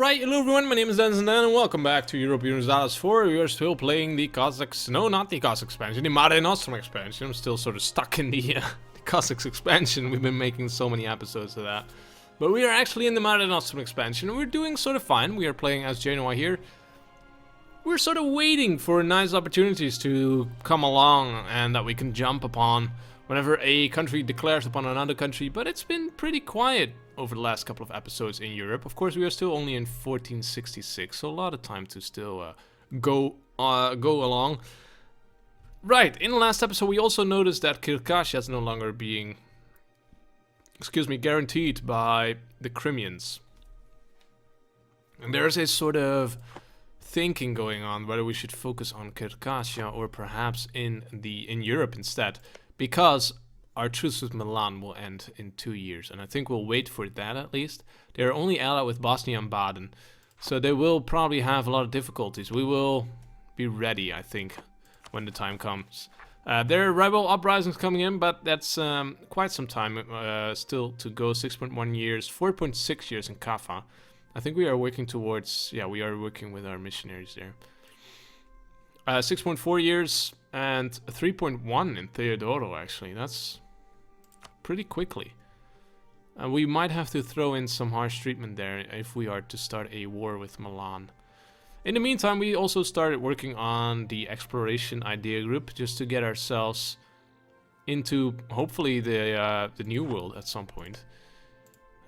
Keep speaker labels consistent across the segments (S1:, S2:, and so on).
S1: Alright, hello everyone, my name is Denizen and welcome back to Europa Universalis 4. We are still playing the Cossacks, no, not the Cossacks Expansion, the Mare Nostrum expansion. I'm still sort of stuck in the Cossacks Expansion. We've been making so many episodes of that. But we are actually in the Mare Nostrum expansion and we're doing sort of fine. We are playing as Genoa here. We're sort of waiting for nice opportunities to come along and that we can jump upon whenever a country declares upon another country, but it's been pretty quiet over the last couple of episodes in Europe. Of course, we are still only in 1466, so a lot of time to still go along. Right, in the last episode we also noticed that Circassia is no longer being, guaranteed by the Crimeans. And there's a sort of thinking going on whether we should focus on Circassia or perhaps in Europe instead, because our truce with Milan will end in 2 years, and I think we'll wait for that at least. They're only allied with Bosnia and Baden, so they will probably have a lot of difficulties. We will be ready, I think, when the time comes. There are rebel uprisings coming in, but that's quite some time still to go. 6.1 years, 4.6 years in Kaffa. I think we are working towards, we are working with our missionaries there. 6.4 years and 3.1 in Theodoro, actually. That's pretty quickly. We might have to throw in some harsh treatment there if we are to start a war with Milan. In the meantime, we also started working on the exploration idea group just to get ourselves into, hopefully, the New World at some point.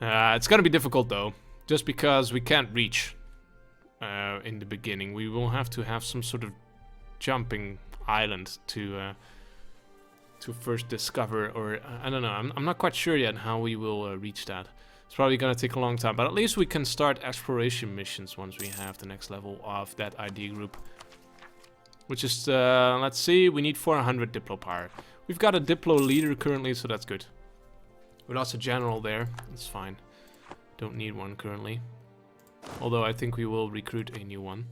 S1: It's gonna be difficult though, just because we can't reach in the beginning. We will have to have some sort of jumping island to first discover, or I don't know. I'm not quite sure yet how we will reach that. It's probably gonna take a long time, but at least we can start exploration missions once we have the next level of that idea group. Which is, let's see, we need 400 Diplo power. We've got a Diplo leader currently, so that's good. We lost a general there, that's fine. Don't need one currently. Although I think we will recruit a new one.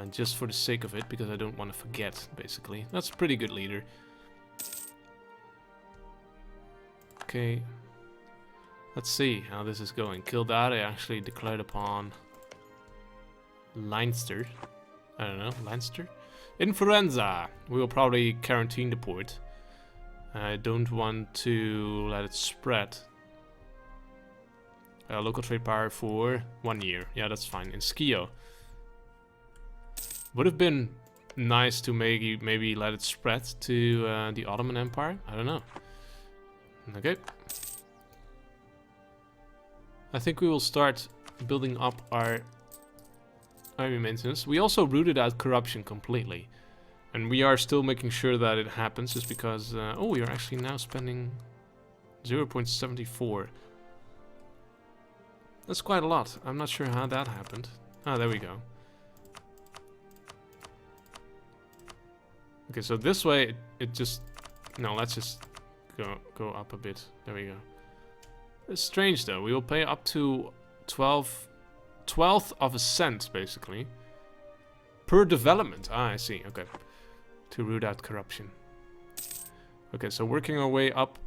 S1: Just for the sake of it, because I don't want to forget, basically. That's a pretty good leader. Okay. Let's see how this is going. Kildare actually declared upon Leinster. I don't know, Leinster? Influenza! We will probably quarantine the port. I don't want to let it spread. Local trade power for 1 year. Yeah, that's fine. In Skio. Would have been nice to maybe let it spread to the Ottoman Empire. I don't know. Okay. I think we will start building up our army maintenance. We also rooted out corruption completely. And we are still making sure that it happens just because... oh, we are actually now spending 0.74. That's quite a lot. I'm not sure how that happened. Ah, there we go. Okay, so this way it just... No, let's just go up a bit. There we go. It's strange though. We will pay up to 12th of a cent, basically. Per development. Ah, I see. Okay. To root out corruption. Okay, so working our way up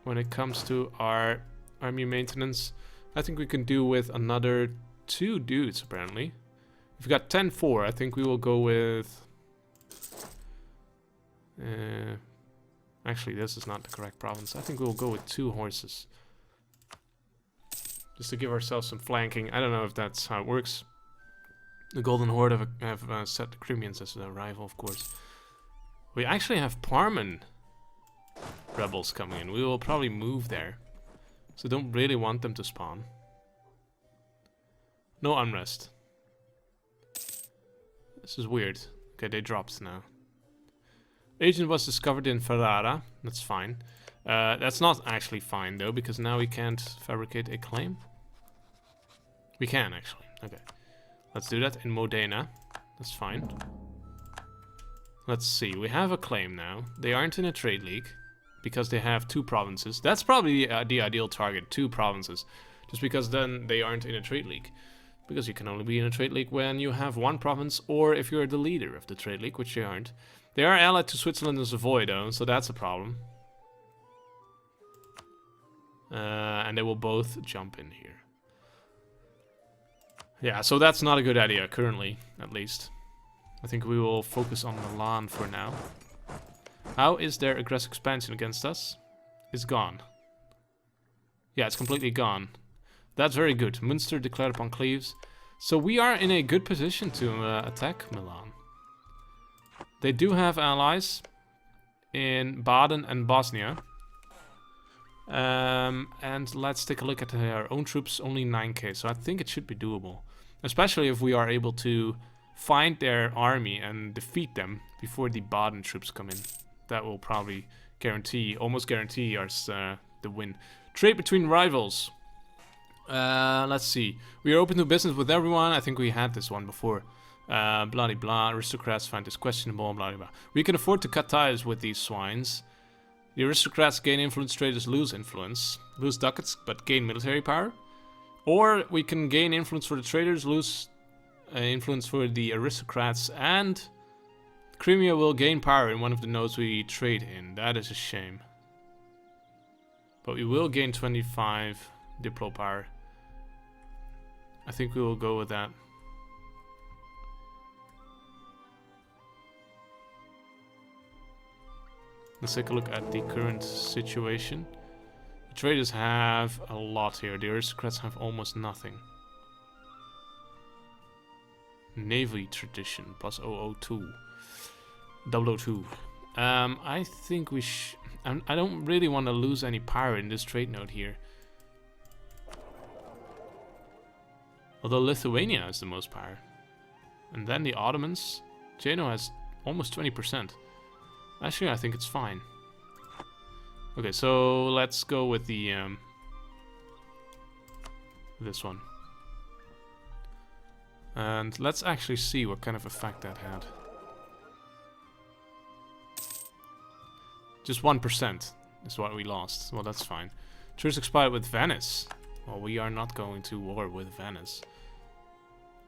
S1: when it comes to our army maintenance. I think we can do with another 2 dudes, apparently. We've got 10-4. I think we will go with... actually, this is not the correct province. I think we'll go with 2 horses. Just to give ourselves some flanking. I don't know if that's how it works. The Golden Horde have set the Crimeans as a rival, of course. We actually have Parman rebels coming in. We will probably move there. So don't really want them to spawn. No unrest. This is weird. Okay, they dropped now. Agent was discovered in Ferrara. That's fine. That's not actually fine though, because now we can't fabricate a claim. We can actually. Okay. Let's do that in Modena. That's fine. Let's see. We have a claim now. They aren't in a trade league because they have 2 provinces. That's probably the ideal target. 2 provinces. Just because then they aren't in a trade league. Because you can only be in a trade league when you have 1 province or if you're the leader of the trade league, which they aren't. They are allied to Switzerland and Savoy though, so that's a problem. And they will both jump in here. Yeah, so that's not a good idea, currently, at least. I think we will focus on Milan for now. How is their aggressive expansion against us? It's gone. Yeah, it's completely gone. That's very good. Münster declared upon Cleves. So we are in a good position to attack Milan. They do have allies in Baden and Bosnia. And let's take a look at their own troops, only 9k, so I think it should be doable. Especially if we are able to find their army and defeat them before the Baden troops come in. That will probably guarantee, almost guarantee us the win. Trade between rivals. Let's see. We are open to business with everyone. I think we had this one before. Blah blah blah. Aristocrats find this questionable. Blah blah blah. We can afford to cut ties with these swines. The aristocrats gain influence, traders lose influence. Lose ducats, but gain military power. Or we can gain influence for the traders, lose influence for the aristocrats, and Crimea will gain power in one of the nodes we trade in. That is a shame. But we will gain 25 diplo power. I think we will go with that. Let's take a look at the current situation. The traders have a lot here. The aristocrats have almost nothing. Navy tradition plus 002. 002. I think we I don't really want to lose any power in this trade node here. Although Lithuania has the most power. And then the Ottomans. Genoa has almost 20%. Actually, I think it's fine. Okay, so let's go with the this one. And let's actually see what kind of effect that had. Just 1% is what we lost. Well, that's fine. Truce expired with Venice. Well, we are not going to war with Venice.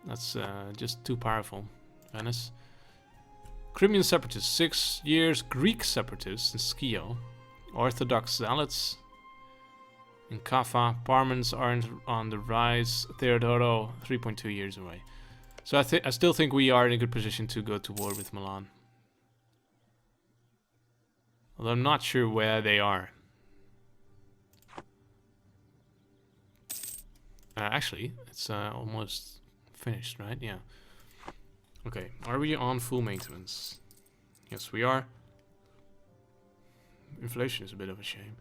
S1: That's just too powerful. Venice. Crimean separatists, 6 years. Greek separatists in Skio. Orthodox zealots in Kaffa. Parmans are on the rise. Theodoro, 3.2 years away. So I still think we are in a good position to go to war with Milan. Although I'm not sure where they are. Actually, it's almost finished, right? Yeah. Okay, are we on full maintenance? Yes, we are. Inflation is a bit of a shame.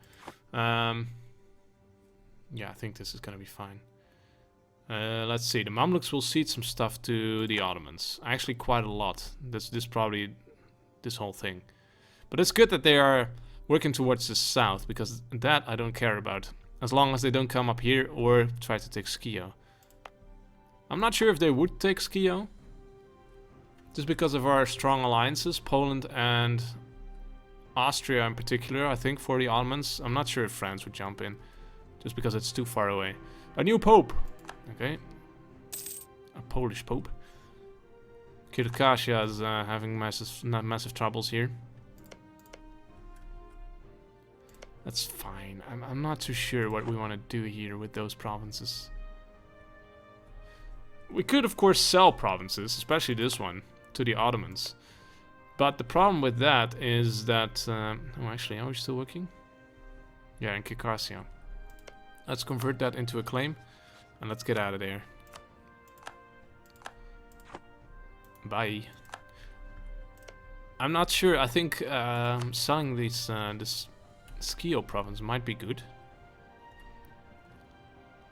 S1: Yeah, I think this is gonna be fine. Let's see. The Mamluks will cede some stuff to the Ottomans. Actually, quite a lot. This probably this whole thing. But it's good that they are working towards the south, because that I don't care about. As long as they don't come up here or try to take Skio. I'm not sure if they would take Skio. Just because of our strong alliances, Poland and Austria in particular, I think, for the Ottomans. I'm not sure if France would jump in, just because it's too far away. A new pope! Okay. A Polish pope. Kirkasia is having massive troubles here. That's fine. I'm not too sure what we want to do here with those provinces. We could, of course, sell provinces, especially this one, to the Ottomans. But the problem with that is that... oh, actually, are we still working? Yeah, in Kirkasia. Let's convert that into a claim, and let's get out of there. Bye. I'm not sure. I think selling these this Skio province might be good.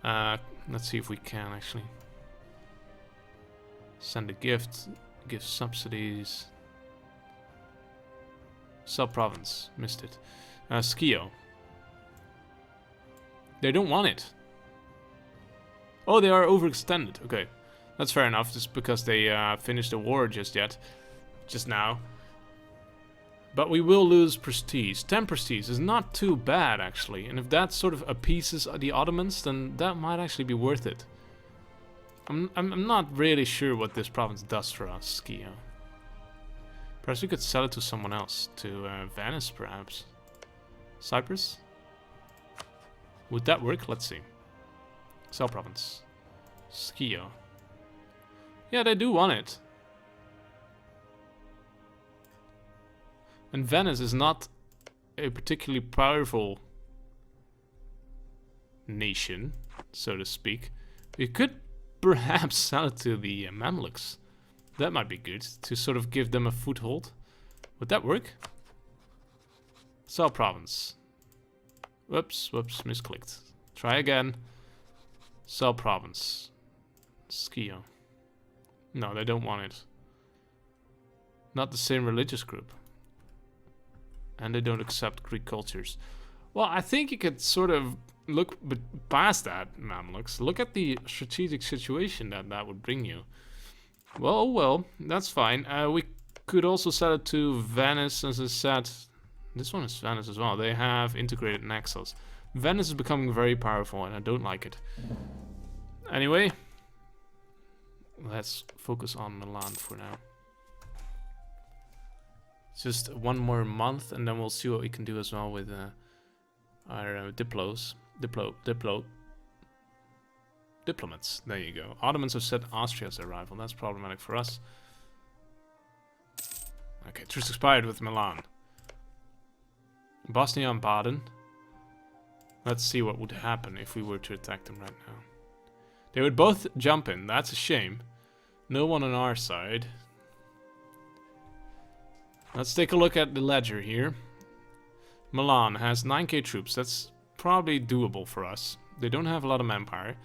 S1: Let's see if we can actually send a gift, give subsidies. Sell province, missed it. Skio. They don't want it. Oh, they are overextended. Okay, that's fair enough. Just because they finished the war just now. But we will lose prestige. 10 prestige is not too bad, actually. And if that sort of appeases the Ottomans, then that might actually be worth it. I'm not really sure what this province does for us, Skio. Perhaps we could sell it to someone else. To Venice, perhaps. Cyprus? Would that work? Let's see. Sell province. Skio. Yeah, they do want it. And Venice is not a particularly powerful nation, so to speak. We could perhaps sell it to the Mamluks. That might be good, to sort of give them a foothold. Would that work? Sell province. Whoops, misclicked. Try again. Sell province. Skio. No, they don't want it. Not the same religious group. And they don't accept Greek cultures. Well, I think you could sort of look past that, Mamluks. Look at the strategic situation that would bring you. Well, that's fine. We could also sell it to Venice, as I said. This one is Venice as well. They have integrated Naxos. Venice is becoming very powerful, and I don't like it. Anyway, let's focus on Milan for now. Just one more month, and then we'll see what we can do as well with our diplomats. There you go. Ottomans have set Austria as their rival. That's problematic for us. Okay, truce expired with Milan. Bosnia and Baden. Let's see what would happen if we were to attack them right now. They would both jump in. That's a shame. No one on our side. Let's take a look at the ledger here. Milan has 9k troops. That's probably doable for us. They don't have a lot of manpower.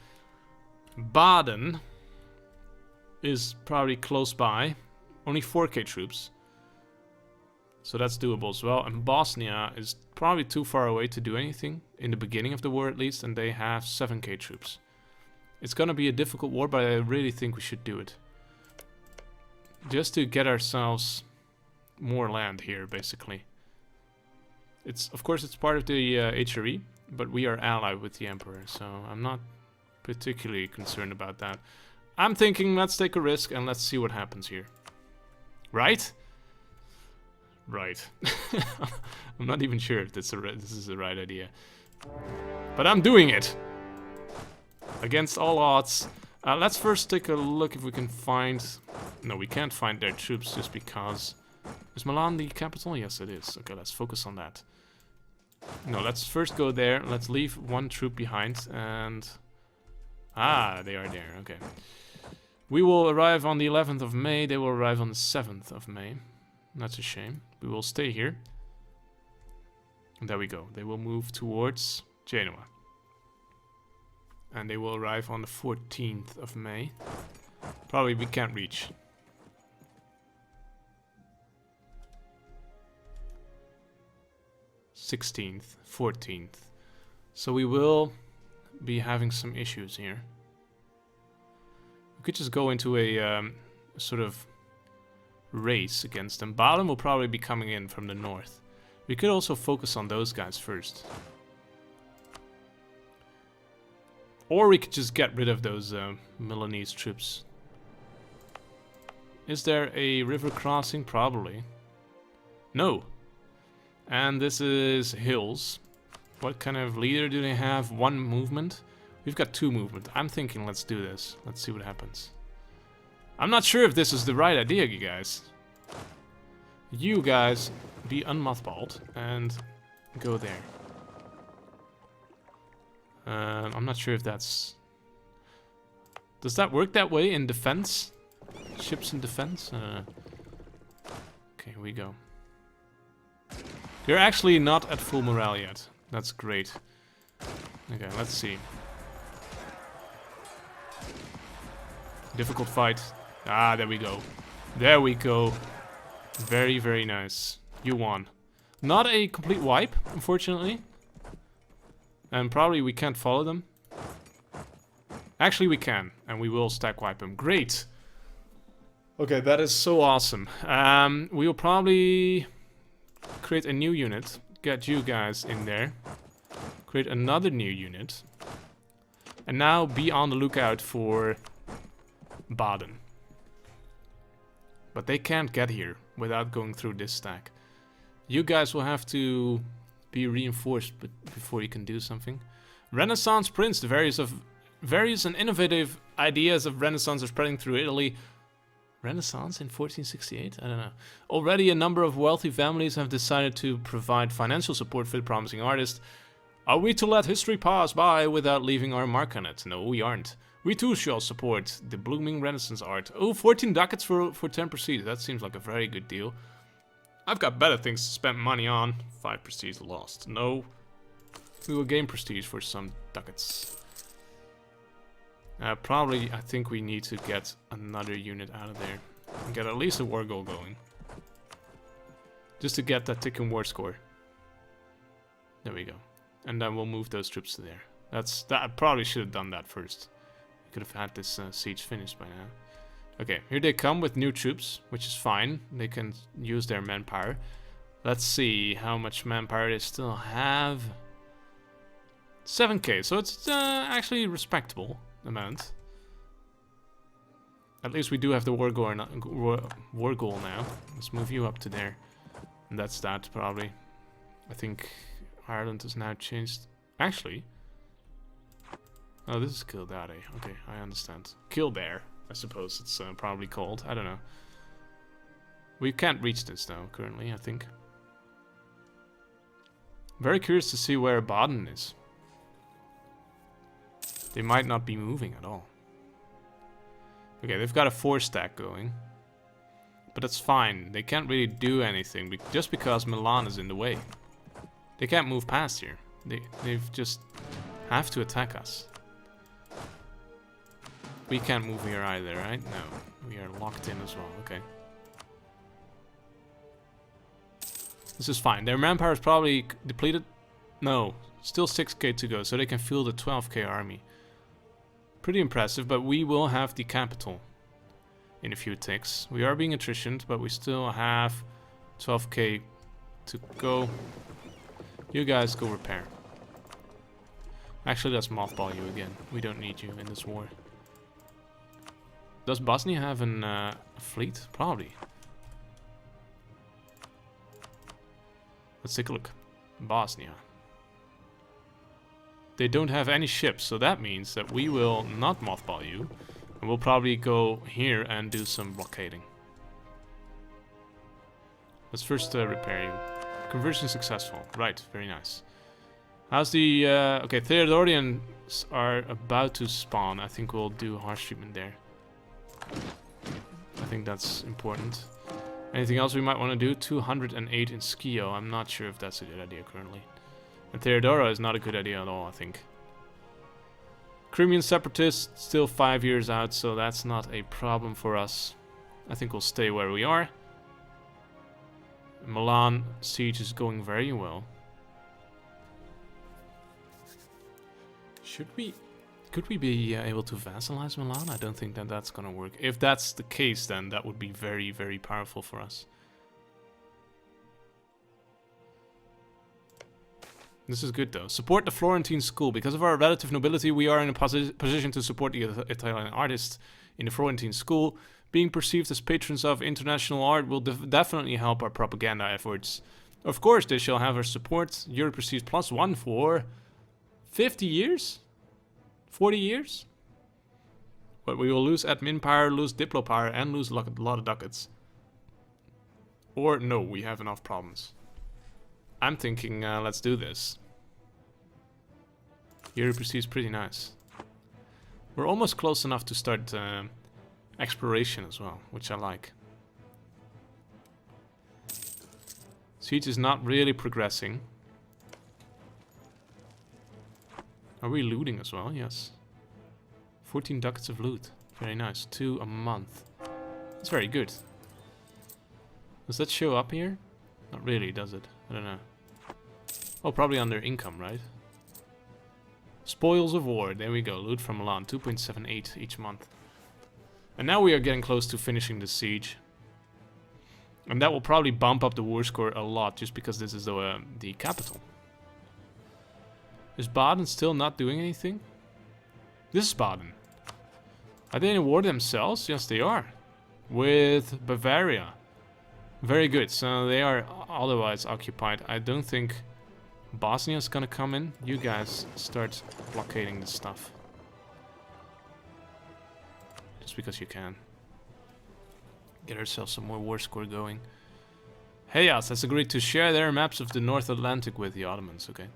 S1: Baden is probably close by. Only 4k troops. So that's doable as well. And Bosnia is probably too far away to do anything. In the beginning of the war at least. And they have 7k troops. It's gonna be a difficult war, but I really think we should do it. Just to get ourselves more land here, basically. Of course, it's part of the HRE, but we are allied with the Emperor, so I'm not particularly concerned about that. I'm thinking let's take a risk and let's see what happens here. Right? Right. I'm not even sure if this is the right idea. But I'm doing it! Against all odds. Let's first take a look if we can find... No, we can't find their troops just because... Is Milan the capital? Yes, it is. Okay, let's focus on that. No, let's first go there. Let's leave one troop behind and... Ah, they are there. Okay. We will arrive on the 11th of May. They will arrive on the 7th of May. That's a shame. We will stay here. And there we go. They will move towards Genoa. And they will arrive on the 14th of May. Probably we can't reach. 16th, 14th. So we will be having some issues here. We could just go into a sort of race against them. Baden will probably be coming in from the north. We could also focus on those guys first. Or we could just get rid of those Milanese troops. Is there a river crossing? Probably. No. And this is hills. What kind of leader do they have? One movement? We've got 2 movement. I'm thinking let's do this. Let's see what happens. I'm not sure if this is the right idea, you guys. You guys be unmothballed and go there. I'm not sure if that's... Does that work that way in defense? Ships in defense? Okay, here we go. They're actually not at full morale yet. That's great. Okay, let's see. Difficult fight. Ah, there we go. There we go. Very, very nice. You won. Not a complete wipe, unfortunately. And probably we can't follow them. Actually, we can. And we will stack wipe them. Great. Okay, that is so awesome. We will probably create a new unit. Get you guys in there. Create another new unit. And now be on the lookout for Baden. But they can't get here without going through this stack. You guys will have to be reinforced before you can do something. Renaissance Prince. The various and innovative ideas of Renaissance are spreading through Italy. Renaissance in 1468? I don't know. Already a number of wealthy families have decided to provide financial support for the promising artist. Are we to let history pass by without leaving our mark on it? No, we aren't. We too shall support the blooming Renaissance art. Oh, 14 ducats for 10 prestige. That seems like a very good deal. I've got better things to spend money on. 5 prestige lost. No. We will gain prestige for some ducats. Probably, I think we need to get another unit out of there. And get at least a war goal going. Just to get that ticking war score. There we go. And then we'll move those troops to there. That I probably should have done that first. Could have had this siege finished by now. Okay, here they come with new troops, which is fine. They can use their manpower. Let's see how much manpower they still have. 7k, so it's actually a respectable amount. At least we do have the war goal now. Let's move you up to there. And that's that, probably. I think Ireland has now changed. Actually. Oh, this is Kildare. Okay, I understand. Kildare, I suppose it's probably called. I don't know. We can't reach this though, currently, I think. Very curious to see where Baden is. They might not be moving at all. Okay, they've got a 4-stack going. But that's fine. They can't really do anything just because Milan is in the way. They can't move past here. They've just have to attack us. We can't move here either, right? No. We are locked in as well. Okay. This is fine. Their manpower is probably depleted. No. Still 6k to go, so they can field a 12k army. Pretty impressive, but we will have the capital in a few ticks. We are being attritioned, but we still have 12k to go. You guys go repair. Actually, let's mothball you again. We don't need you in this war. Does Bosnia have a fleet? Probably. Let's take a look. Bosnia. They don't have any ships, so that means that we will not mothball you. And we'll probably go here and do some blockading. Let's first repair you. Conversion successful. Right, very nice. How's the... okay, Theodorians are about to spawn. I think we'll do harsh treatment there. I think that's important. Anything else we might want to do? 208 in Skio. I'm not sure if that's a good idea currently. And Theodora is not a good idea at all, I think. Crimean separatists, still 5 years out, so that's not a problem for us. I think we'll stay where we are. Milan siege is going very well. Could we be able to vassalize Milan? I don't think that that's gonna work. If that's the case, then that would be very, very powerful for us. This is good though. Support the Florentine school. Because of our relative nobility, we are in a position to support the Italian artists in the Florentine school. Being perceived as patrons of international art will definitely help our propaganda efforts. Of course, they shall have our support. Europe receives +1 for 50 years? 40 years? But we will lose admin power, lose diplo power, and lose a lot of ducats. Or no, we have enough problems. I'm thinking, let's do this. Europe receives pretty nice. We're almost close enough to start exploration as well, which I like. Siege is not really progressing. Are we looting as well? Yes. 14 ducats of loot. Very nice. 2 a month. That's very good. Does that show up here? Not really, does it? I don't know. Oh, probably under income, right? Spoils of war. There we go. Loot from Milan. 2.78 each month. And now we are getting close to finishing the siege. And that will probably bump up the war score a lot, just because this is the capital. Is Baden still not doing anything? This is Baden. Are they in a war themselves? Yes, they are. With Bavaria. Very good. So they are otherwise occupied. I don't think Bosnia is gonna come in. You guys start blockading this stuff. Just because you can. Get ourselves some more war score going. Hayas has agreed to share their maps of the North Atlantic with the Ottomans, okay.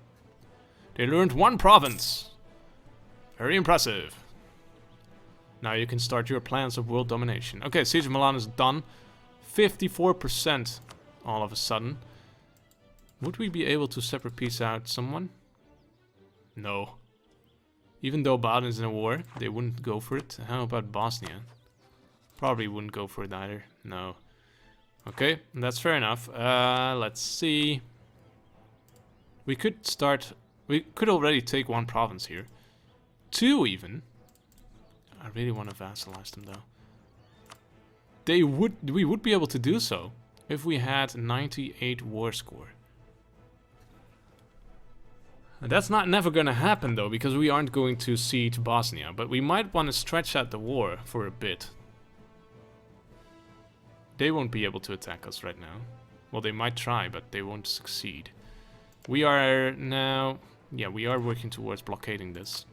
S1: They learned one province. Very impressive. Now you can start your plans of world domination. Okay, Siege of Milan is done. 54% all of a sudden. Would we be able to separate peace out someone? No. Even though Baden is in a war, they wouldn't go for it. How about Bosnia? Probably wouldn't go for it either. No. Okay, that's fair enough. Let's see. We could start... We could already take one province here. 2 even. I really want to vassalize them though. We would be able to do so if we had 98 war score. And that's never gonna happen though, because we aren't going to siege Bosnia, but we might want to stretch out the war for a bit. They won't be able to attack us right now. Well, they might try, but they won't succeed. We are now... Yeah, we are working towards blockading this.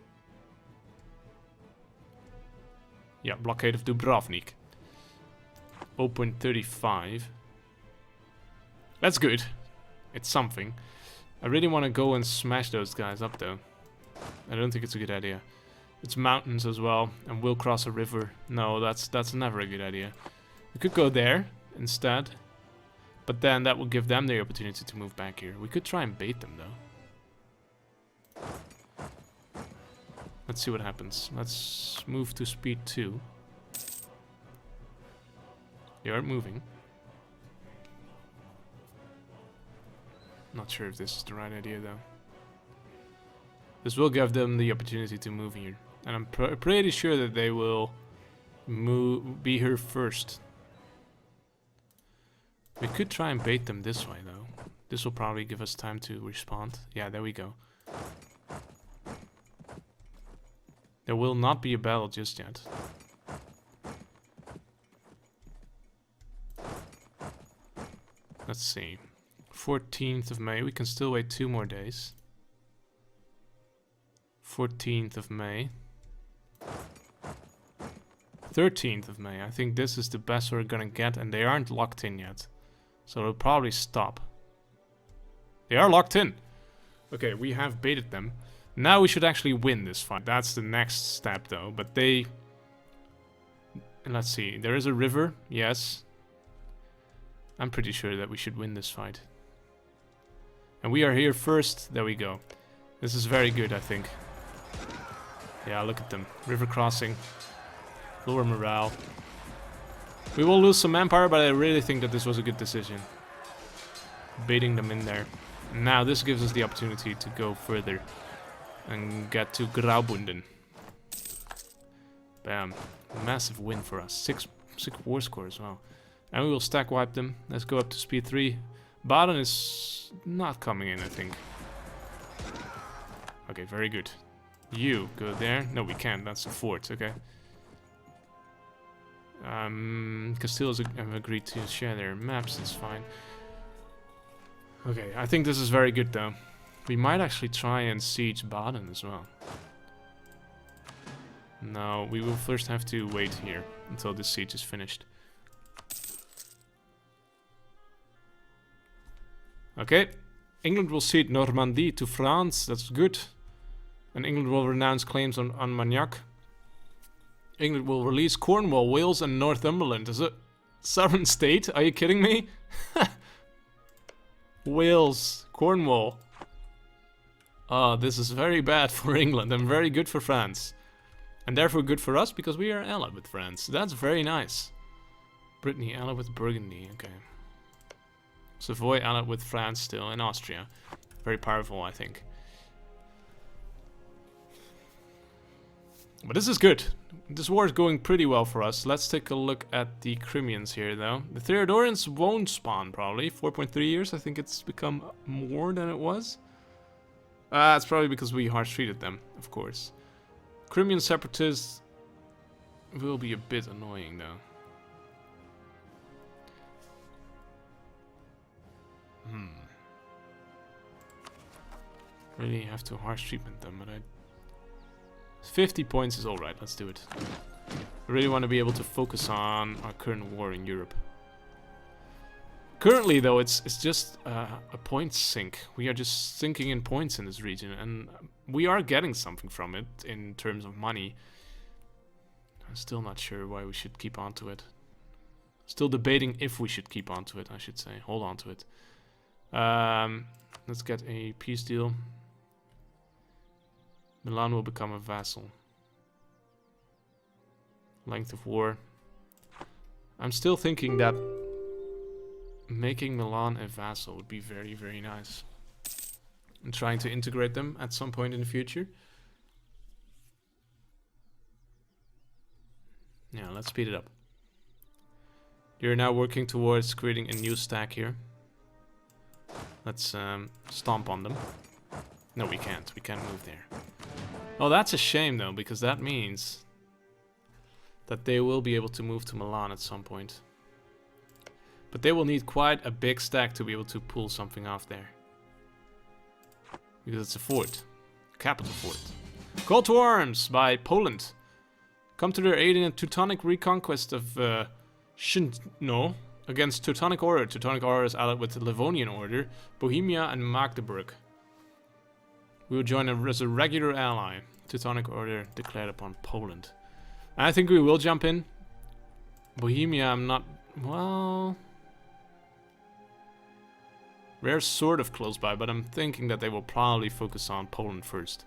S1: Yeah, blockade of Dubrovnik. 0.35. That's good. It's something. I really want to go and smash those guys up though. I don't think it's a good idea. It's mountains as well, and we'll cross a river. No, that's never a good idea. We could go there instead. But then that would give them the opportunity to move back here. We could try and bait them though. Let's see what happens. Let's move to speed 2. They aren't moving. Not sure if this is the right idea though. This will give them the opportunity to move here. And I'm pretty sure that they will be here first. We could try and bait them this way though. This will probably give us time to respond. Yeah, there we go. There will not be a battle just yet. Let's see. 14th of May. We can still wait 2 more days. 14th of May. 13th of May. I think this is the best we're gonna get, and they aren't locked in yet. So they'll probably stop. They are locked in. Okay, we have baited them. Now we should actually win this fight. That's the next step though, but they... Let's see, there is a river, yes. I'm pretty sure that we should win this fight. And we are here first, there we go. This is very good, I think. Yeah, look at them. River crossing. Lower morale. We will lose some empire, but I really think that this was a good decision. Baiting them in there. Now this gives us the opportunity to go further. And get to Graubünden. Bam. Massive win for us. 6 war score as well. And we will stack wipe them. Let's go up to speed 3. Baden is not coming in, I think. Okay, very good. You go there. No, we can't. That's a fort. Okay. Castiles have agreed to share their maps. That's fine. Okay, I think this is very good though. We might actually try and siege Baden as well. No, we will first have to wait here until this siege is finished. Okay, England will cede Normandy to France. That's good. And England will renounce claims on Armagnac. England will release Cornwall, Wales, and Northumberland. Is it sovereign state? Are you kidding me? Wales, Cornwall. Oh, this is very bad for England and very good for France. And therefore good for us because we are allied with France. That's very nice. Brittany allied with Burgundy. Okay. Savoy allied with France still, and Austria. Very powerful, I think. But this is good. This war is going pretty well for us. Let's take a look at the Crimeans here, though. The Theodorians won't spawn, probably. 4.3 years. I think it's become more than it was. It's probably because we harsh treated them, of course. Crimean separatists will be a bit annoying, though. Really have to harsh treatment them, but 50 points is alright, let's do it. I really want to be able to focus on our current war in Europe. Currently, though, it's just a point sink. We are just sinking in points in this region, and we are getting something from it in terms of money. I'm still not sure why we should keep on to it. Still debating if we should keep on to it, I should say. Hold on to it. Let's get a peace deal. Milan will become a vassal. Length of war. I'm still thinking that making Milan a vassal would be very, very nice. And trying to integrate them at some point in the future. Yeah, let's speed it up. You're now working towards creating a new stack here. Let's stomp on them. No, we can't. We can't move there. Oh, that's a shame though, because that means that they will be able to move to Milan at some point. But they will need quite a big stack to be able to pull something off there. Because it's a fort. Capital fort. Call to arms by Poland. Come to their aid in a Teutonic reconquest of Genoa against Teutonic Order. Teutonic Order is allied with the Livonian Order, Bohemia and Magdeburg. We will join as a regular ally. Teutonic Order declared upon Poland. And I think we will jump in. Bohemia, I'm not... well... We're sort of close by, but I'm thinking that they will probably focus on Poland first.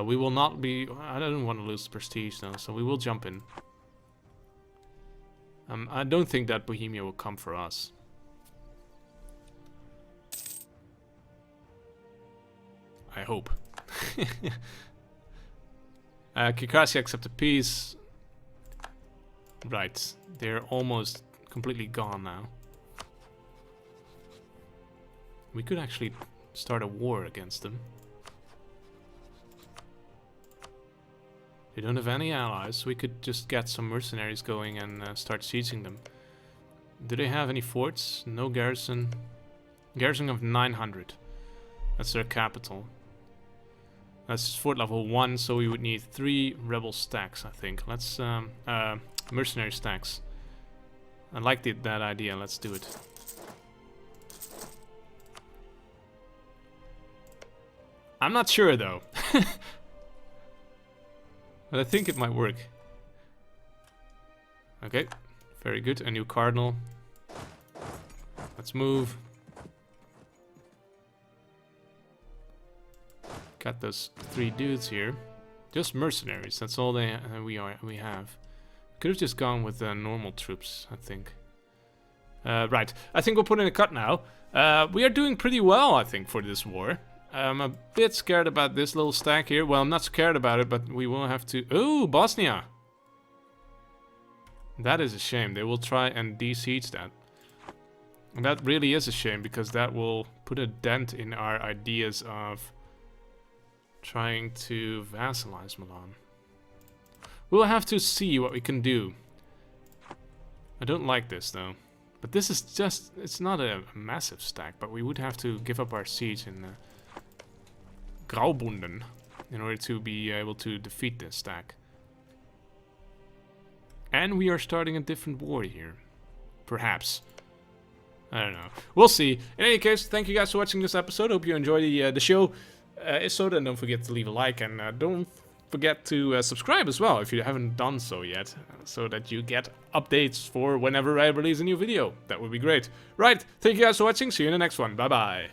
S1: We will not be... I don't want to lose prestige though, so we will jump in. I don't think that Bohemia will come for us. I hope. Kikasi accept a peace. Right, they're almost completely gone now. We could actually start a war against them. They don't have any allies, so we could just get some mercenaries going and start sieging them. Do they have any forts? No garrison. Garrison of 900. That's their capital. That's fort level 1, so we would need 3 rebel stacks, I think. Let's, mercenary stacks. I like that idea, let's do it. I'm not sure though. But I think it might work. Okay, very good. A new cardinal. Let's move. Got those 3 dudes here. Just mercenaries. That's all we have. Could have just gone with normal troops, I think. Right. I think we'll put in a cut now. We are doing pretty well, I think, for this war. I'm a bit scared about this little stack here. Well, I'm not scared about it, but we will have to... Ooh, Bosnia! That is a shame. They will try and de-siege that. And that really is a shame, because that will put a dent in our ideas of trying to vassalize Milan. We'll have to see what we can do. I don't like this, though. But this is just... It's not a massive stack, but we would have to give up our siege in... Graubunden in order to be able to defeat this stack. And we are starting a different war here. Perhaps. I don't know. We'll see. In any case, thank you guys for watching this episode. Hope you enjoy the show. If so, then don't forget to leave a like. And don't forget to subscribe as well if you haven't done so yet. So that you get updates for whenever I release a new video. That would be great. Right. Thank you guys for watching. See you in the next one. Bye bye.